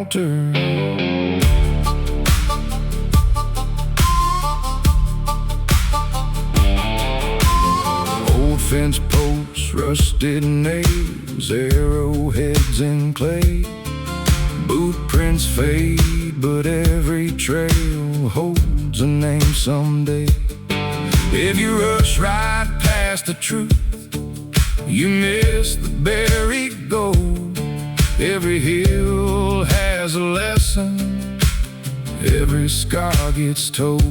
shelter. Old fence posts, rusted nails, arrowheads in clay. Boot prints fade, but every trail holds a name someday. If you rush right past the truth, you miss the buried gold. Every hill has a lesson, every scar gets told.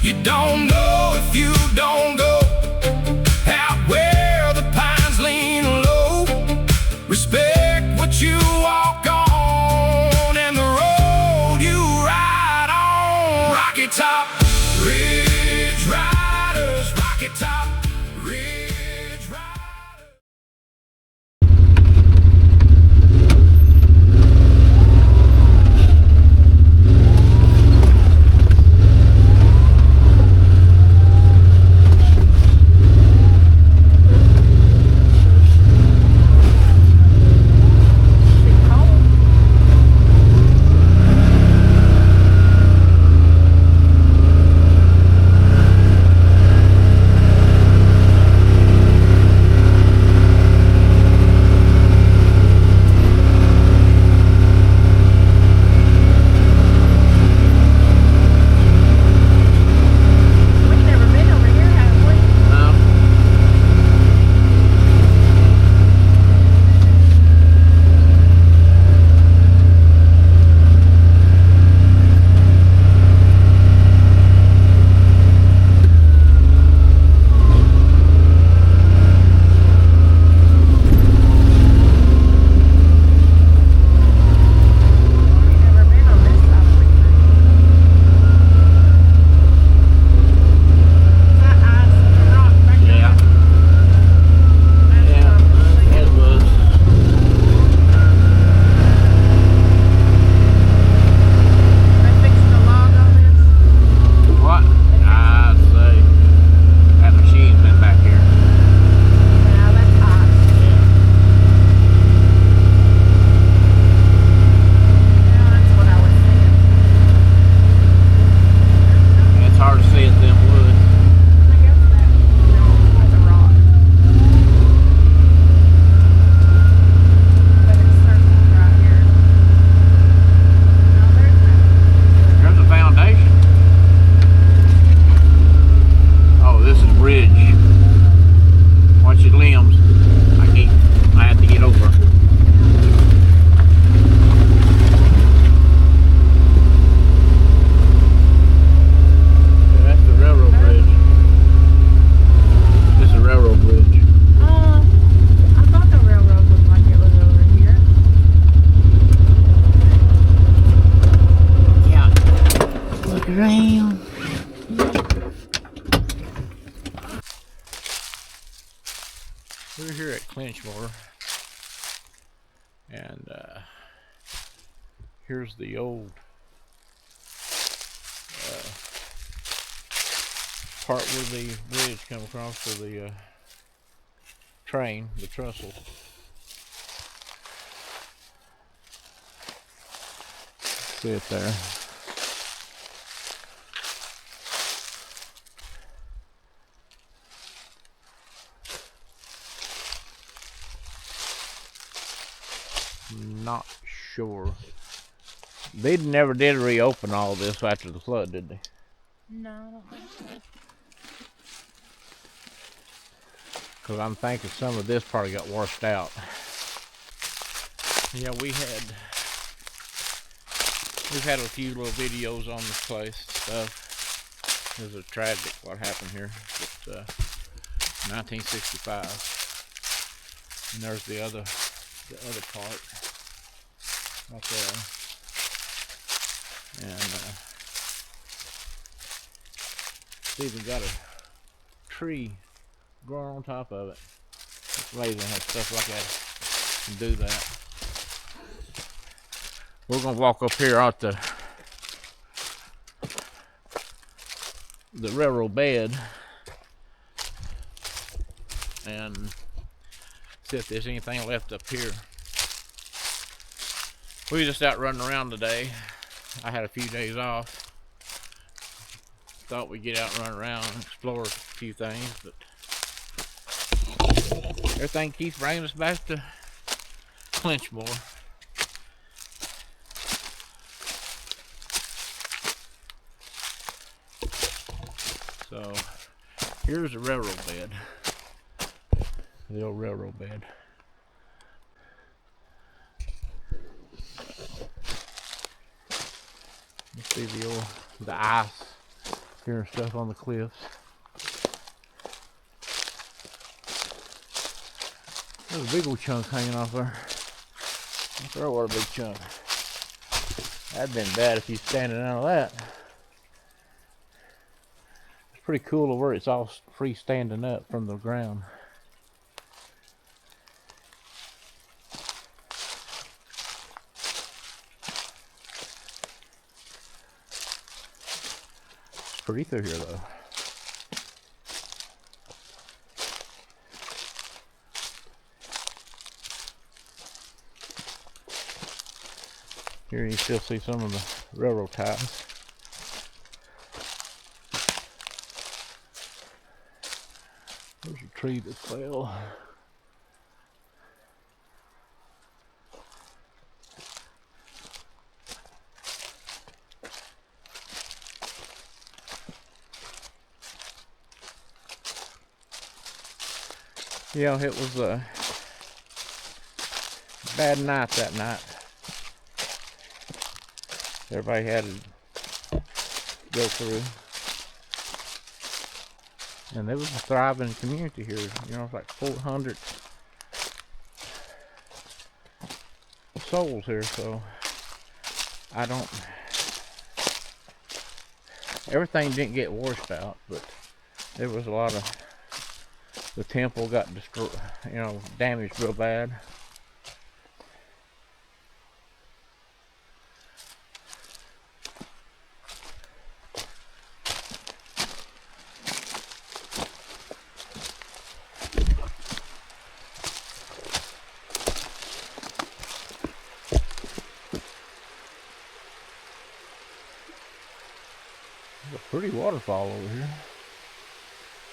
You don't know if you don't go out where the pines lean low. Respect what you walk on and the road you ride on. Rocky Top Ridge Riders, Rocky Top Ridge Riders. We're here at Clinchmore, and here's the old part where the bridge come across for the train, the trestle. See it there. Not sure. They never did reopen all this after the flood, did they? No, I don't think so. Because I'm thinking some of this probably got washed out. Yeah, we've had a few little videos on this place and stuff. It was a tragic what happened here. It's 1965, and there's the other part right there, and it's even got a tree growing on top of it. It's amazing how stuff like that can do that. We're gonna walk up here out the railroad bed and see if there's anything left up here. We were just out running around today. I had a few days off. Thought we'd get out and run around and explore a few things, but everything keeps bringing us back to Clinchmore. So here's the railroad bed. The old railroad bed. You see the ice here and stuff on the cliffs. There's a big old chunk hanging off there. There was a big chunk. That'd been bad if you standing out of that. It's pretty cool to where it's all freestanding up from the ground. It's pretty through here though. Here you still see some of the railroad ties. There's a tree that fell. Yeah, it was a bad night that night. Everybody had to go through. And there was a thriving community here. You know, it's like 400 souls here, so I don't... Everything didn't get washed out, but there was a lot of... The temple got destroyed, you know, damaged real bad. There's a pretty waterfall over here.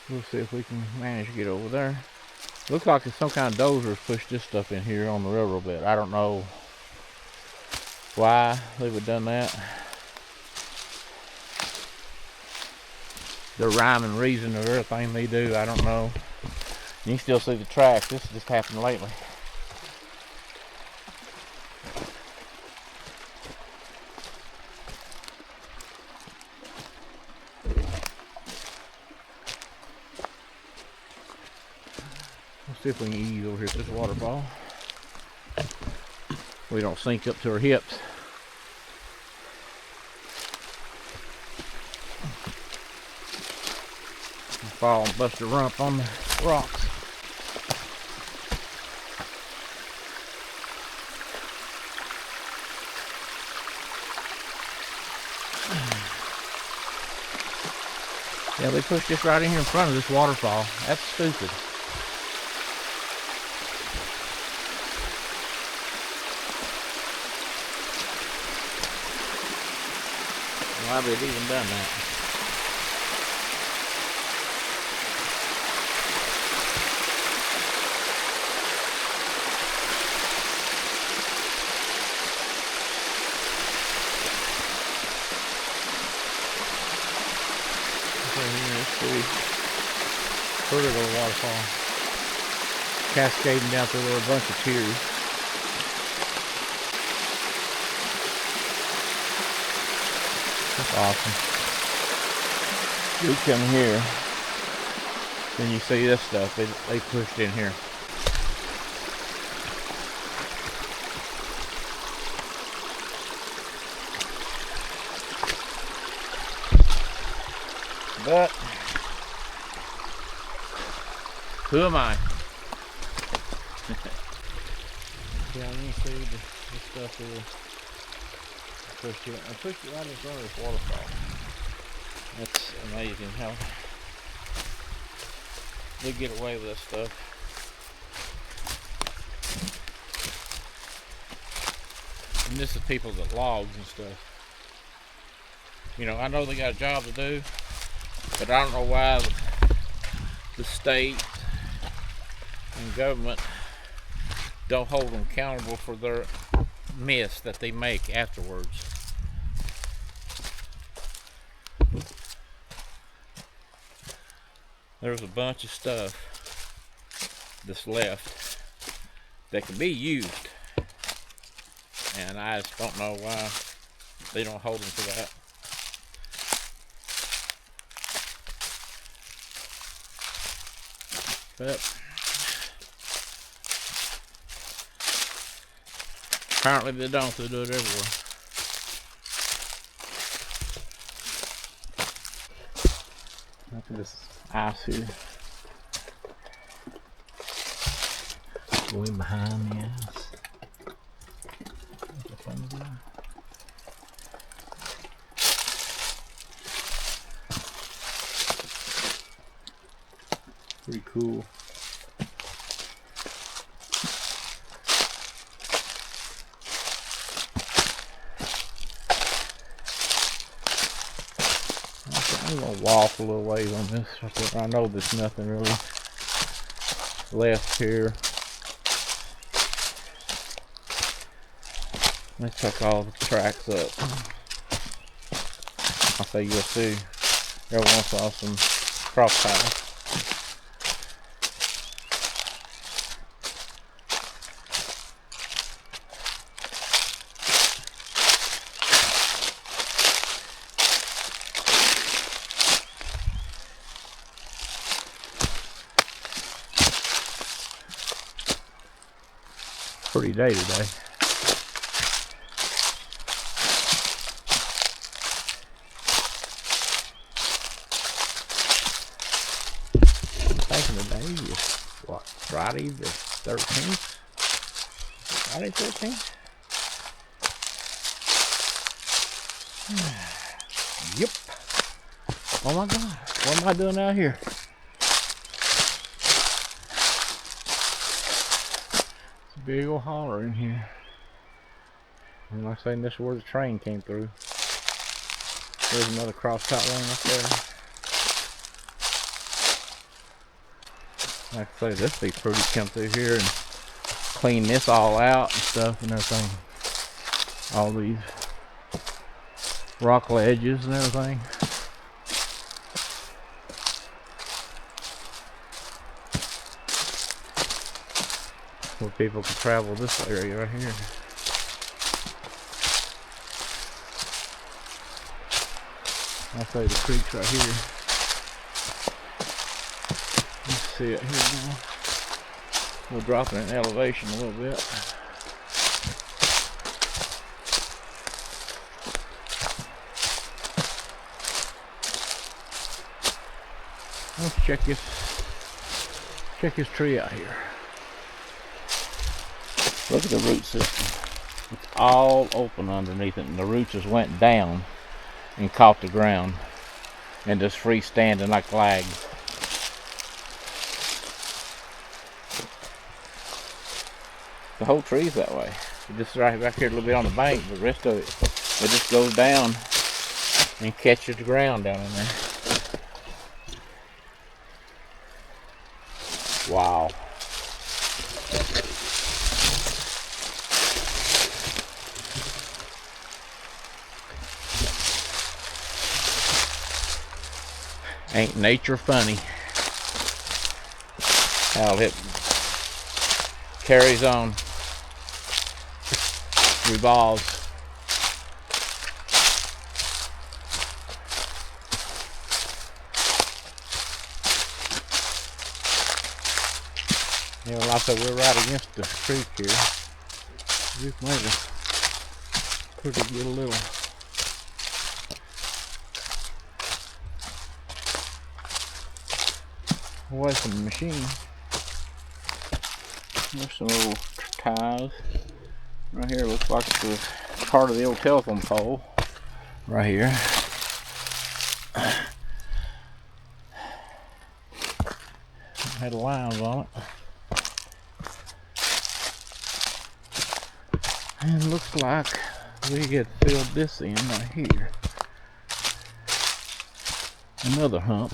We'll see if we can manage to get over there. Looks like it's some kind of dozers pushed this stuff in here on the railroad bed. I don't know why they would have done that. The rhyme and reason of everything they do, I don't know. You can still see the tracks. This just happened lately. Let's see if we can ease over here at this waterfall. We don't sink up to our hips. Fall and bust a rump on the rocks. Yeah, they pushed this right in here in front of this waterfall. That's stupid. Why would they even done that? Pretty little waterfall cascading down through there, a bunch of tears. That's awesome. You come here, then you see this stuff they pushed in here. But who am I? Yeah, you see this stuff here. I pushed it right in front of this waterfall. That's amazing how they get away with this stuff. And this is people that logs and stuff. You know, I know they got a job to do, but I don't know why the state and government don't hold them accountable for their mess that they make afterwards. There's a bunch of stuff that's left that can be used, and I just don't know why they don't hold them to that. But apparently they don't. They do it everywhere. Look at this ice here. Going behind the ice. Pretty cool. I'm gonna walk a little ways on this. I know there's nothing really left here. Let's check all the tracks up. I say you'll see everyone saw some cross ties. Pretty day today. Thinking today is what, Friday the 13th? Friday 13th? Yep. Oh my God, what am I doing out here? Big old holler in here. And like I say, this is where the train came through. There's another cross-cut lane up there. Like I say, this be pretty to come through here and clean this all out and stuff and everything. All these rock ledges and everything. Where people can travel this area right here. I'll say the creek's right here. Let's see it here now. We'll drop it in elevation a little bit. Let's check this tree out here. Look at the root system. It's all open underneath it, and the roots just went down and caught the ground and just freestanding like flags. The whole tree's that way. It just right back here a little bit on the bank, but the rest of it just goes down and catches the ground down in there. Wow. Ain't nature funny? How it carries on, revolves. Yeah, well, like I said, we're right against the creek here. We've made a pretty good little away from the machine. There's some little ties right here. Looks like it's part of the old telephone pole right here. Had lines on it. And looks like we get filled this in right here. Another hump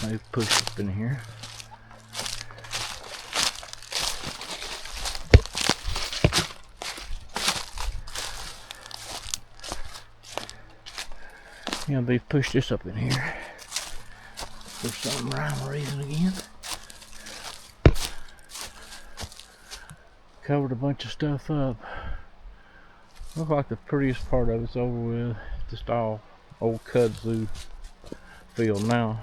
they've pushed up in here. Yeah, they've pushed this up in here for some rhyme or reason again. Covered a bunch of stuff up. Looks like the prettiest part of it's over with. Just all old kudzu field now.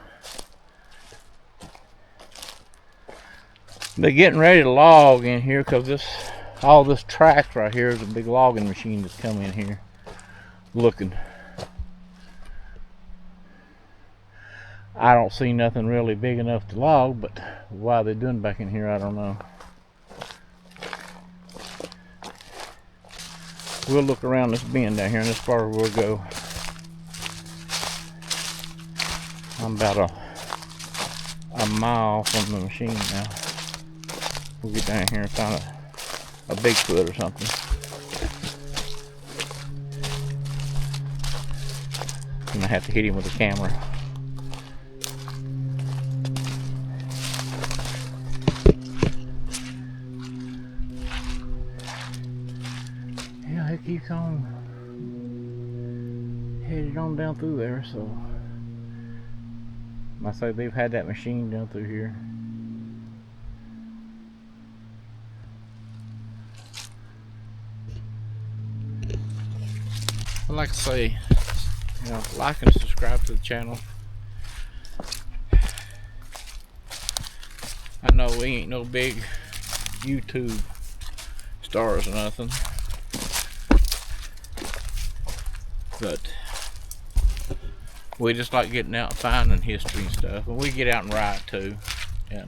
They're getting ready to log in here because all this track right here is a big logging machine that's come in here looking. I don't see nothing really big enough to log, but why they're doing back in here, I don't know. We'll look around this bend down here, and this far we'll go. I'm about a mile from the machine now. We'll get down here and find a Bigfoot or something. I'm gonna have to hit him with a camera. Yeah, it keeps on headed on down through there, so I say they've had that machine down through here. I'd like to say, you know, like and subscribe to the channel. I know we ain't no big YouTube stars or nothing, but we just like getting out and finding history and stuff, and we get out and write too. Yeah,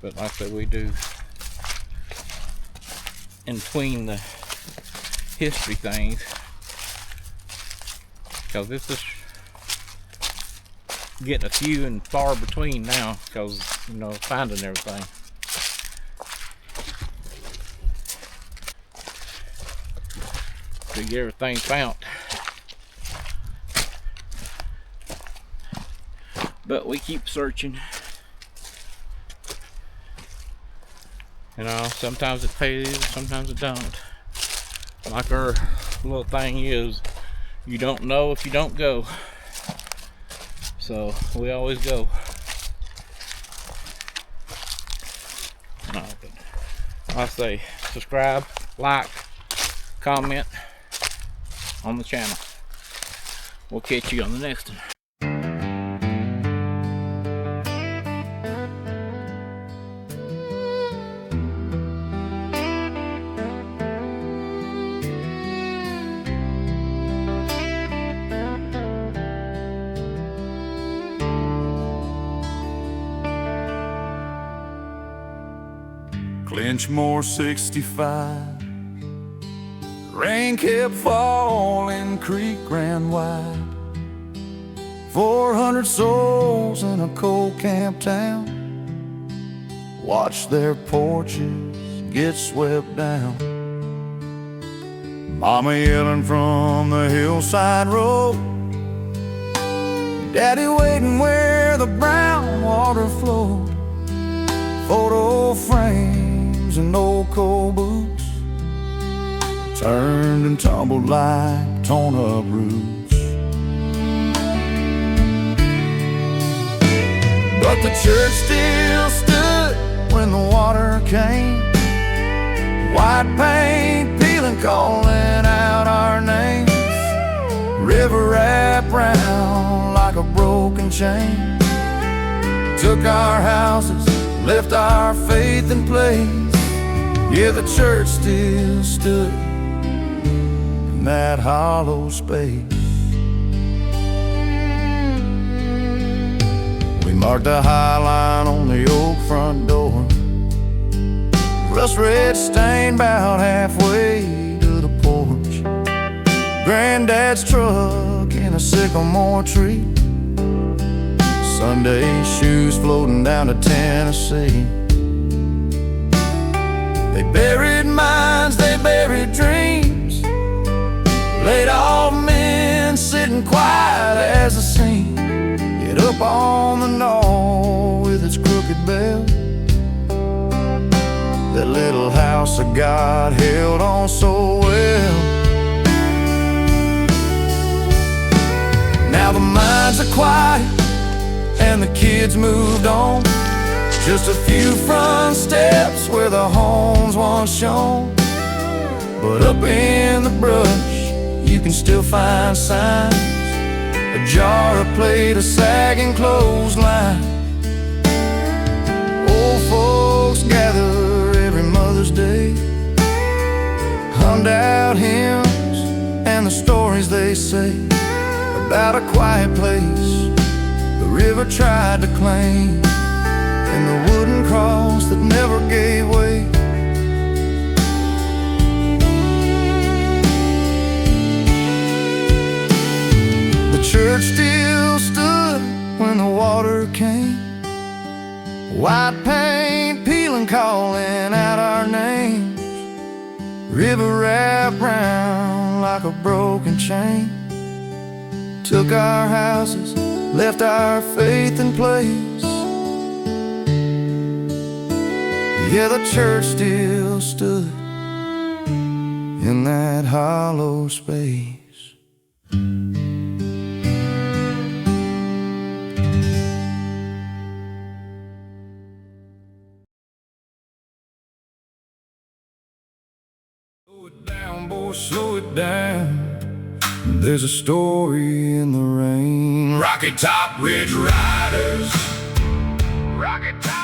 but like I said, we do in between the history things, because this is getting a few and far between now, because, you know, finding everything. To get everything found. But we keep searching. You know, sometimes it pays, sometimes it don't. Like our little thing is, you don't know if you don't go. So we always go. No, but I say subscribe, like, comment on the channel. We'll catch you on the next one. Clinchmore 65. Rain kept falling, creek ran wide. 400 souls in a coal camp town watched their porches get swept down. Mama yelling from the hillside road, Daddy waiting where the brown water flowed. Photo frames and old coal boots turned and tumbled like torn up roots. But the church still stood when the water came. White paint peeling, calling out our names. River wrapped round like a broken chain. Took our houses, left our faith in place. Yeah, the church still stood in that hollow space. We marked the high line on the oak front door. Rust red stain about halfway to the porch. Granddad's truck in a sycamore tree. Sunday shoes floating down to Tennessee. They buried minds, they buried dreams, laid all men sitting quiet as the scene hit up on the knoll with its crooked bell. That little house of God held on so well. Now the minds are quiet and the kids moved on. Just a few front steps where the homes once shone. But up in the brush you can still find signs, a jar, a plate, a sagging clothesline. Old folks gather every Mother's Day, hummed out hymns and the stories they say about a quiet place the river tried to claim, and the wooden cross that never gave way. The church still stood when the water came, white paint peeling, calling out our names. River wrapped round like a broken chain, took our houses, left our faith in place. Yeah, the church still stood in that hollow space. Slow it down, boy, slow it down. There's a story in the rain. Rocky Top Ridge Riders, Rocky Top.